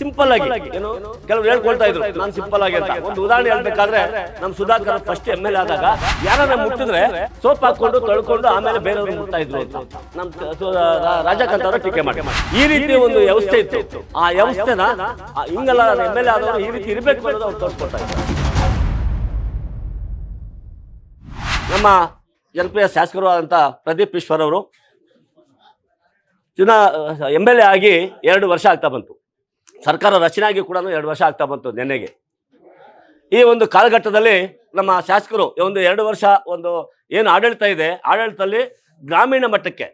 Simple ಆಗಿ ಏನು ಕೆಲವರು ಹೇಳ್ಕೊಳ್ತಾ ಇದ್ರು ನಾನು ಸಿಂಪಲ್ ಆಗಿ ಅಂತ. ಒಂದು ಉದಾಹರಣೆ ಹೇಳ್ಬೇಕಾದ್ರೆ ನಮ್ಮ ಸುಧಾಕರ್ ಫಸ್ಟ್ MLA ಆದಾಗ ಯಾರನ್ನ ಮುಟ್ಟಿದ್ರೆ ಸೋಪ್ ಹಾಕೊಂಡು ತೊಳ್ಕೊಂಡು ಆಮೇಲೆ ಬೇರೆಯವ್ರು ಮುಟ್ತಾ ಇದ್ರು ಅಂತ ನಮ್ಮ ರಾಜಕಾಂತ್ ಅವರು ಟೀಕೆ ಮಾಡಿ ಈ ರೀತಿ ಒಂದು ವ್ಯವಸ್ಥೆ ಇತ್ತು. ಆ ವ್ಯವಸ್ಥೆನ ಹಿಂಗೆಲ್ಲ MLA ಆದವರು ಈ ರೀತಿ ಇರಬೇಕು ಅನ್ನೋದು ಅವ್ರು ತೋರಿಸ್ಕೊಡ್ತಾ ಇದ್ದಾರೆ. ನಮ್ಮ ಜನಪ್ರಿಯ ಶಾಸಕರು ಆದಂತ ಪ್ರದೀಪ್ ಈಶ್ವರ್ ಅವರು MLA ಆಗಿ 2 ವರ್ಷ ಆಗ್ತಾ ಬಂತು. ಸರ್ಕಾರ ರಚನೆ ಆಗಿ ಕೂಡ 2 ವರ್ಷ ಆಗ್ತಾ ಬಂತು ನೆನ್ನೆಗೆ. ಈ ಒಂದು ಕಾಲಘಟ್ಟದಲ್ಲಿ ನಮ್ಮ ಶಾಸಕರು ಒಂದು 2 ವರ್ಷ ಒಂದು ಏನು ಆಡಳಿತ ಇದೆ, ಆಡಳಿತದಲ್ಲಿ ಗ್ರಾಮೀಣ ಮಟ್ಟಕ್ಕೆ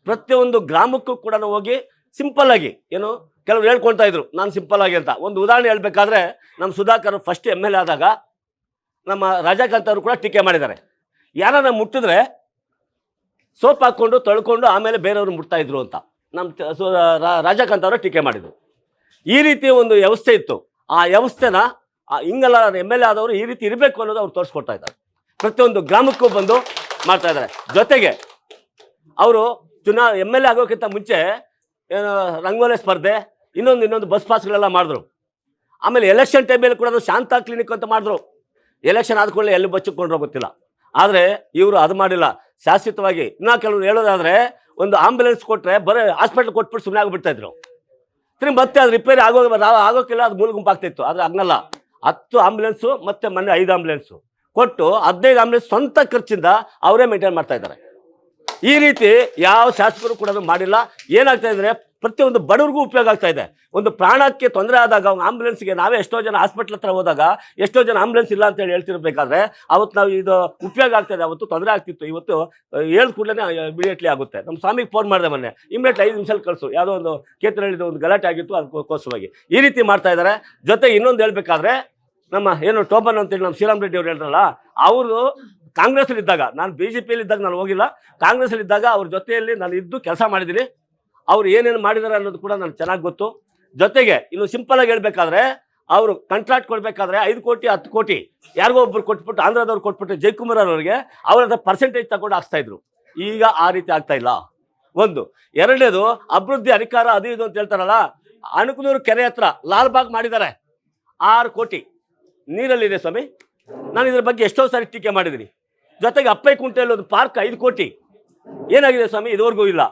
ಪ್ರತಿಯೊಂದು ಗ್ರಾಮಕ್ಕೂ ಕೂಡ ಹೋಗಿ ಸಿಂಪಲ್ ಆಗಿ ಏನು ಕೆಲವರು ಹೇಳ್ಕೊಳ್ತಾ ಇದ್ರು ನಾನು ಸಿಂಪಲ್ ಆಗಿ ಅಂತ. ಒಂದು ಉದಾಹರಣೆ ಹೇಳ್ಬೇಕಾದ್ರೆ ನಮ್ಮ ಸುಧಾಕರ್ ಫಸ್ಟ್ MLA ಆದಾಗ ನಮ್ಮ ರಾಜಕಾಂತ್ ಅವರು ಕೂಡ ಟೀಕೆ ಮಾಡಿದ್ದಾರೆ. ಯಾರನ್ನ ಮುಟ್ಟಿದ್ರೆ ಸೋಪ್ ಹಾಕ್ಕೊಂಡು ತೊಳ್ಕೊಂಡು ಆಮೇಲೆ ಬೇರೆಯವರು ಮುಟ್ತಾ ಇದ್ರು ಅಂತ ನಮ್ಮ ರಾಜಕಾಂತ್ ಅವರು ಟೀಕೆ ಮಾಡಿದ್ರು. ಈ ರೀತಿ ಒಂದು ವ್ಯವಸ್ಥೆ ಇತ್ತು. ಆ ವ್ಯವಸ್ಥೆನ ಹಿಂಗೆಲ್ಲ MLA ಆದವರು ಈ ರೀತಿ ಇರಬೇಕು ಅನ್ನೋದು ಅವ್ರು ತೋರಿಸ್ಕೊಡ್ತಾ ಇದ್ದಾರೆ. ಪ್ರತಿಯೊಂದು ಗ್ರಾಮಕ್ಕೂ ಬಂದು ಮಾಡ್ತಾ ಇದ್ದಾರೆ. ಜೊತೆಗೆ ಅವರು MLA ಆಗೋಕ್ಕಿಂತ ಮುಂಚೆ ಏನು ರಂಗೋಲಿ ಸ್ಪರ್ಧೆ ಇನ್ನೊಂದು ಬಸ್ ಪಾಸ್ಗಳೆಲ್ಲ ಮಾಡಿದ್ರು. ಆಮೇಲೆ ಎಲೆಕ್ಷನ್ ಟೈಮಲ್ಲಿ ಕೂಡ ಶಾಂತ ಕ್ಲಿನಿಕ್ ಅಂತ ಮಾಡಿದ್ರು. ಎಲೆಕ್ಷನ್ ಆದ್ಕೊಳ್ಳಿ ಎಲ್ಲಿ ಬಚ್ಚಿಕೊಂಡ್ರೋ ಗೊತ್ತಿಲ್ಲ. ಆದರೆ ಇವರು ಅದು ಮಾಡಿಲ್ಲ. ಶಾಶ್ವತವಾಗಿ ಇನ್ನೂ ಕೆಲವರು ಹೇಳೋದಾದರೆ ಒಂದು ಆಂಬ್ಯುಲೆನ್ಸ್ ಕೊಟ್ಟರೆ ಬರೀ ಹಾಸ್ಪಿಟ್ಲ್ ಕೊಟ್ಬಿಟ್ಟು ಸುಮ್ಮನೆ ಆಗಿಬಿಡ್ತಾ ಇದ್ರು. ಮತ್ತೆ ಅದು ರಿಪೇರಿ ಆಗೋಕ್ಕಿಲ್ಲ, ಅದು ಮೂಲ ಗುಂಪಾಗ್ತಿತ್ತು. ಆದರೆ ಹಂಗಲ್ಲ, 10 ಆಂಬ್ಯುಲೆನ್ಸು ಮತ್ತು ಮೊನ್ನೆ 5 ಆಂಬ್ಯುಲೆನ್ಸು ಕೊಟ್ಟು 15 ಆಂಬ್ಯುಲೆನ್ಸ್ ಸ್ವಂತ ಖರ್ಚಿಂದ ಅವರೇ ಮೇಂಟೈನ್ ಮಾಡ್ತಾ ಇದ್ದಾರೆ. ಈ ರೀತಿ ಯಾವ ಶಾಸಕರು ಕೂಡ ಮಾಡಿಲ್ಲ. ಏನಾಗ್ತಾ ಇದ್ರೆ ಪ್ರತಿಯೊಂದು ಬಡವರಿಗೂ ಉಪಯೋಗ ಆಗ್ತಾ ಇದೆ. ಒಂದು ಪ್ರಾಣಕ್ಕೆ ತೊಂದರೆ ಆದಾಗ ಆಂಬ್ಯುಲೆನ್ಸ್ಗೆ ನಾವೇ ಎಷ್ಟೋ ಜನ ಹಾಸ್ಪಿಟ್ಲ್ ಹತ್ರ ಹೋದಾಗ ಎಷ್ಟೋ ಜನ ಆಂಬ್ಯುಲೆನ್ಸ್ ಇಲ್ಲ ಅಂತೇಳಿ ಹೇಳ್ತಿರ್ಬೇಕಾದ್ರೆ ಅವತ್ತು ನಾವು ಇದು ಉಪಯೋಗ ಆಗ್ತಾ ಇದೆ. ಅವತ್ತು ತೊಂದರೆ ಆಗ್ತಿತ್ತು, ಇವತ್ತು ಹೇಳಿದ ಕೂಡಲೇ ಇಮಿಡಿಯೇಟ್ಲಿ ಆಗುತ್ತೆ. ನಮ್ಮ ಸ್ವಾಮಿಗೆ ಫೋನ್ ಮಾಡಿದೆ ಮೊನ್ನೆ, ಇಮಿಡಿಯೇಟ್ಲಿ 5 ನಿಮಿಷದಲ್ಲಿ ಕಳಿಸು. ಯಾವುದೋ ಒಂದು ಕೇತನಹಳ್ಳಿದ ಒಂದು ಗಲಾಟೆ ಆಗಿತ್ತು, ಅದಕ್ಕೋಸ್ಕರವಾಗಿ ಈ ರೀತಿ ಮಾಡ್ತಾ ಇದ್ದಾರೆ. ಜೊತೆಗೆ ಇನ್ನೊಂದು ಹೇಳ್ಬೇಕಾದ್ರೆ ನಮ್ಮ ಏನು ಟೋಬನ್ ಅಂತೇಳಿ ನಮ್ಮ ಶ್ರೀರಾಮ್ ರೆಡ್ಡಿ ಅವ್ರು ಹೇಳ್ರಲ್ಲ, ಅವರು ಕಾಂಗ್ರೆಸ್ಸಲ್ಲಿ ಇದ್ದಾಗ, ನಾನು BJPಯಲ್ಲಿ ಇದ್ದಾಗ ನಾನು ಹೋಗಿಲ್ಲ, ಕಾಂಗ್ರೆಸ್ಸಲ್ಲಿ ಇದ್ದಾಗ ಅವ್ರ ಜೊತೆಯಲ್ಲಿ ನಾನು ಇದ್ದು ಕೆಲಸ ಮಾಡಿದ್ದೀನಿ. ಅವ್ರು ಏನೇನು ಮಾಡಿದ್ದಾರೆ ಅನ್ನೋದು ಕೂಡ ನನಗೆ ಚೆನ್ನಾಗಿ ಗೊತ್ತು. ಜೊತೆಗೆ ಇನ್ನು ಸಿಂಪಲ್ ಆಗಿ ಹೇಳ್ಬೇಕಾದ್ರೆ ಅವರು ಕಾಂಟ್ರಾಕ್ಟ್ ಕೊಡಬೇಕಾದ್ರೆ 5 ಕೋಟಿ 10 ಕೋಟಿ ಯಾರಿಗೋ ಒಬ್ಬರು ಕೊಟ್ಬಿಟ್ಟು ಆಂಧ್ರದವ್ರು ಕೊಟ್ಬಿಟ್ಟು ಜಯಕುಮಾರ್ ಅವರಿಗೆ ಅವರ ಪರ್ಸೆಂಟೇಜ್ ತಗೊಂಡು ಹಾಕ್ಸ್ತಾ ಇದ್ರು. ಈಗ ಆ ರೀತಿ ಆಗ್ತಾ ಇಲ್ಲ. ಒಂದು ಎರಡನೇದು ಅಭಿವೃದ್ಧಿ ಅಧಿಕಾರ ಅದು ಇದು ಅಂತ ಹೇಳ್ತಾರಲ್ಲ, ಅಣಕನೂರು ಕೆರೆ ಹತ್ರ ಲಾಲ್ಬಾಗ್ ಮಾಡಿದ್ದಾರೆ. 6 ಕೋಟಿ ನೀರಲ್ಲಿದೆ ಸ್ವಾಮಿ. ನಾನು ಇದ್ರ ಬಗ್ಗೆ ಎಷ್ಟೋ ಸಾರಿ ಟೀಕೆ ಮಾಡಿದ್ದೀನಿ. ಜೊತೆಗೆ ಅಪ್ಪೈಕುಂಟೆಯಲ್ಲಿ ಒಂದು ಪಾರ್ಕ್ 5 ಕೋಟಿ ಏನಾಗಿದೆ ಸ್ವಾಮಿ, ಇದುವರೆಗೂ ಇಲ್ಲ.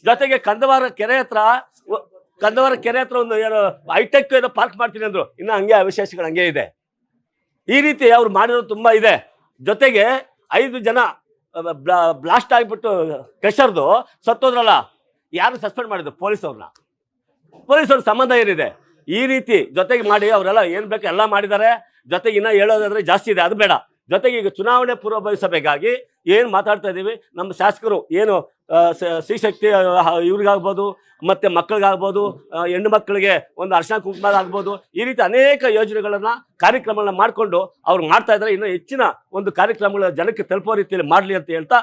ಜೊತೆಗೆ ಕಂದವಾರ ಕೆರೆ ಹತ್ರ ಒಂದು ಏನು ಹೈಟೆಕ್ ಏನೋ ಪಾರ್ಕ್ ಮಾಡ್ತೀನಿ ಅಂದರು, ಇನ್ನು ಹಂಗೆ ಅವಶೇಷಗಳು ಹಂಗೆ ಇದೆ. ಈ ರೀತಿ ಅವ್ರು ಮಾಡಿರೋದು ತುಂಬ ಇದೆ. ಜೊತೆಗೆ 5 ಜನ ಬ್ಲಾಸ್ಟ್ ಆಗಿಬಿಟ್ಟು ಕ್ರೆಷರ್ದು ಸತ್ತೋದ್ರಲ್ಲ, ಯಾರು ಸಸ್ಪೆಂಡ್ ಮಾಡಿದ್ರು? ಪೊಲೀಸವ್ರ ಸಂಬಂಧ ಏನಿದೆ? ಈ ರೀತಿ ಜೊತೆಗೆ ಮಾಡಿ ಅವರೆಲ್ಲ ಏನು ಬೇಕು ಎಲ್ಲ ಮಾಡಿದ್ದಾರೆ. ಜೊತೆಗೆ ಇನ್ನೂ ಹೇಳೋದಾದ್ರೆ ಜಾಸ್ತಿ ಇದೆ, ಅದು ಬೇಡ. ಜೊತೆಗೆ ಈಗ ಚುನಾವಣೆ ಪೂರ್ವಭಾವಿ ಸಭೆಗಾಗಿ ಏನು ಮಾತಾಡ್ತಾ ಇದ್ದೀವಿ, ನಮ್ಮ ಶಾಸಕರು ಏನು ಸ್ತ್ರೀಶಕ್ತಿ ಇವ್ರಿಗಾಗ್ಬೋದು, ಮತ್ತು ಮಕ್ಕಳಿಗಾಗ್ಬೋದು, ಹೆಣ್ಣು ಮಕ್ಕಳಿಗೆ ಒಂದು ಅರ್ಶಿನ ಕುಂಕುಮ ಆಗ್ಬೋದು, ಈ ರೀತಿ ಅನೇಕ ಯೋಜನೆಗಳನ್ನು ಕಾರ್ಯಕ್ರಮಗಳನ್ನ ಮಾಡಿಕೊಂಡು ಅವ್ರು ಮಾಡ್ತಾ ಇದ್ದಾರೆ. ಇನ್ನೂ ಹೆಚ್ಚಿನ ಒಂದು ಕಾರ್ಯಕ್ರಮಗಳ ಜನಕ್ಕೆ ತಲುಪೋ ರೀತಿಯಲ್ಲಿ ಮಾಡಲಿ ಅಂತ ಹೇಳ್ತಾ